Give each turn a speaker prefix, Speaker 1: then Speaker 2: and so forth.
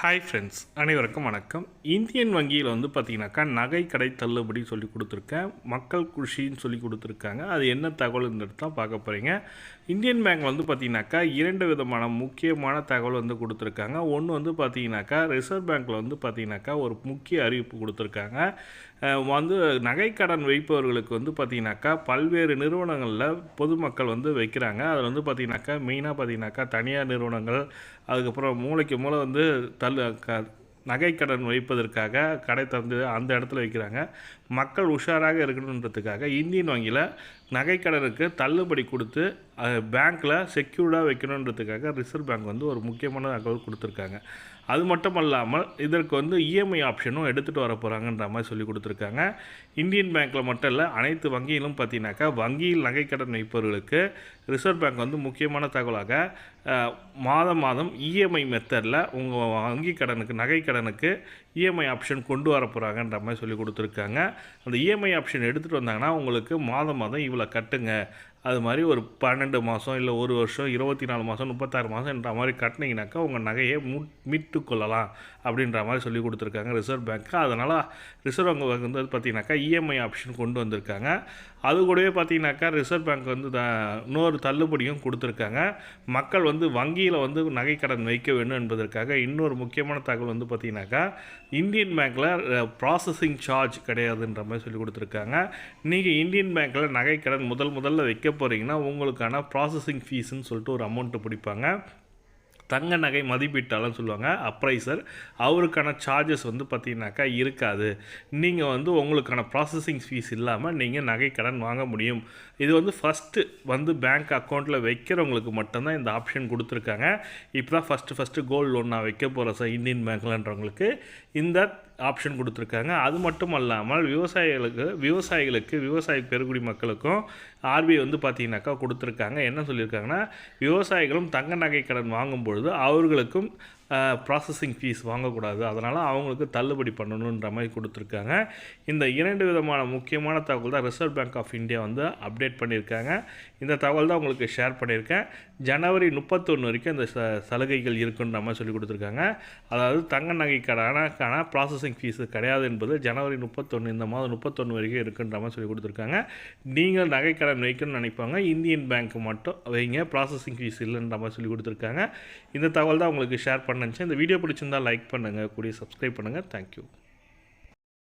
Speaker 1: Hi friends, அனைவருக்கும் வணக்கம். Indian வங்கியில் வந்து பார்த்திங்கனாக்கா நகை கடை தள்ளுபடி சொல்லி கொடுத்துருக்கேன். மக்கள் குஷின்னு சொல்லி கொடுத்துருக்காங்க. அது என்ன தகவல்ன்றது தான் பார்க்க போகிறீங்க. இந்தியன் பேங்க் வந்து பார்த்திங்கனாக்கா 2 விதமான முக்கியமான தகவல் வந்து கொடுத்துருக்காங்க. ஒன்று வந்து பார்த்திங்கனாக்கா ரிசர்வ் பேங்க்கில் வந்து பார்த்திங்கனாக்கா ஒரு முக்கிய அறிவிப்பு கொடுத்துருக்காங்க. வந்து நகைக்கடன் வைப்பவர்களுக்கு வந்து பார்த்திங்கனாக்கா பல்வேறு நிறுவனங்களில் பொதுமக்கள் வந்து வைக்கிறாங்க. அதில் வந்து பார்த்திங்கனாக்கா மெயினாக பார்த்திங்கனாக்கா தனியார் நிறுவனங்கள், அதுக்கப்புறம் மூளைக்கு மூளை வந்து நகைக்கடன் வைப்பதற்காக கடை தந்து அந்த இடத்துல வைக்கிறாங்க. மக்கள் உஷாராக இருக்கணுன்றதுக்காக இந்தியன் வங்கியில் நகைக்கடனுக்கு தள்ளுபடி கொடுத்து பேங்க்கில் செக்யூர்டாக வைக்கணுன்றதுக்காக ரிசர்வ் பேங்க் வந்து ஒரு முக்கியமான தகவல் கொடுத்துருக்காங்க. அது மட்டும் இல்லாமல் இதற்கு வந்து இஎம்ஐ ஆப்ஷனும் எடுத்துகிட்டு வர போகிறாங்கன்ற மாதிரி சொல்லி கொடுத்துருக்காங்க. இந்தியன் பேங்க்கில் மட்டும் இல்லை, அனைத்து வங்கியிலும் பார்த்தீங்கன்னாக்கா வங்கியில் நகைக்கடன் வைப்பவர்களுக்கு ரிசர்வ் பேங்க் வந்து முக்கியமான தகவலாக மாதம் மாதம் இஎம்ஐ மெத்தடில் உங்கள் வங்கி கடனுக்கு நகைக்கடனுக்கு இஎம்ஐ ஆப்ஷன் கொண்டு வர போகிறாங்கன்ற மாதிரி சொல்லி கொடுத்துருக்காங்க. அந்த இஎம்ஐ ஆப்ஷன் எடுத்துகிட்டு வந்தாங்கன்னா உங்களுக்கு மாதம் மாதம் இவ்வளோ கட்டுங்க, அது மாதிரி ஒரு 12 மாதம் இல்லை ஒரு வருஷம் 24 மாதம் 36 மாதம்ன்ற மாதிரி கட்டினீங்கனாக்கா உங்கள் நகையை மீட்டு கொள்ளலாம் அப்படின்ற மாதிரி சொல்லி கொடுத்துருக்காங்க ரிசர்வ் பேங்க்கு. அதனால் ரிசர்வ் பேங்க் வந்து பார்த்திங்கனாக்கா இஎம்ஐ ஆப்ஷன் கொண்டு வந்திருக்காங்க. அது கூடவே பார்த்திங்கனாக்கா ரிசர்வ் பேங்க் வந்து இன்னொரு தள்ளுபடியும் கொடுத்துருக்காங்க. மக்கள் வந்து வங்கியில் வந்து நகைக்கடன் வைக்க வேண்டும் என்பதற்காக இன்னொரு முக்கியமான தகவல் வந்து பார்த்திங்கனாக்கா இந்தியன் பேங்க்கில் ப்ராசஸிங் சார்ஜ் கிடையாதுன்ற மாதிரி சொல்லி கொடுத்துருக்காங்க. நீங்கள் இந்தியன் பேங்க்கில் நகைக்கடன் முதல்ல வைக்க போகிறீங்கன்னா உங்களுக்கான ப்ராசஸிங் ஃபீஸ்ன்னு சொல்லிட்டு ஒரு அமௌண்ட்டு பிடிப்பாங்க. தங்க நகை மதிப்பீட்டாளர்னு சொல்லுவாங்க, அப்ரைசர். அவருக்கான சார்ஜஸ் வந்து பார்த்திங்கனாக்கா இருக்காது. நீங்கள் வந்து உங்களுக்கான ப்ராசஸிங் ஃபீஸ் இல்லாமல் நீங்கள் நகை கடன் வாங்க முடியும். இது வந்து ஃபஸ்ட்டு வந்து பேங்க் அக்கௌண்ட்டில் வைக்கிறவங்களுக்கு மட்டும்தான் இந்த ஆப்ஷன் கொடுத்துருக்காங்க. இப்போ தான் ஃபஸ்ட்டு கோல்டு லோன் நான் வைக்க போகிறேன் சார் இந்தியன் பேங்க்லன்றவங்களுக்கு இந்த ஆப்ஷன் கொடுத்துருக்காங்க. அது மட்டும் அல்லாமல் விவசாய பெருங்குடி மக்களுக்கும் ஆர்பிஐ வந்து பார்த்திங்கனாக்கா கொடுத்துருக்காங்க. என்ன சொல்லியிருக்காங்கன்னா விவசாயிகளும் தங்க நகை கடன் வாங்கும்பொழுது அவர்களுக்கும் ப்ராசஸிங் ஃபீஸ் வாங்கக்கூடாது, அதனால் அவங்களுக்கு தள்ளுபடி பண்ணணுன்ற மாதிரி கொடுத்துருக்காங்க. இந்த 2 விதமான முக்கியமான தகவல் தான் ரிசர்வ் பேங்க் ஆஃப் இந்தியா வந்து அப்டேட் பண்ணியிருக்காங்க. இந்த தகவல் தான் உங்களுக்கு ஷேர் பண்ணியிருக்கேன். ஜனவரி 31 வரைக்கும் இந்த சலுகைகள் இருக்குன்ற மாதிரி சொல்லி கொடுத்துருக்காங்க. அதாவது தங்க நகை கடனுக்கான ப்ராசஸிங் ஃபீஸு கிடையாது என்பது ஜனவரி 31 இந்த மாதம் 31 வரைக்கும் இருக்குன்ற மாதிரி சொல்லி கொடுத்துருக்காங்க. நீங்கள் நகை கடன் வைக்கணும்னு நினைப்பாங்க, இந்தியன் பேங்க் மட்டும் வைங்க, ப்ராசஸிங் ஃபீஸ் இல்லைன்ற மாதிரி சொல்லி கொடுத்துருக்காங்க. இந்த தகவல் தான் உங்களுக்கு ஷேர் நினச்சேன். இந்த வீடியோ பிடிச்சிருந்தால் லைக் பண்ணுங்கள், கூடிய சப்ஸ்கிரைப் பண்ணுங்கள். தேங்க்யூ.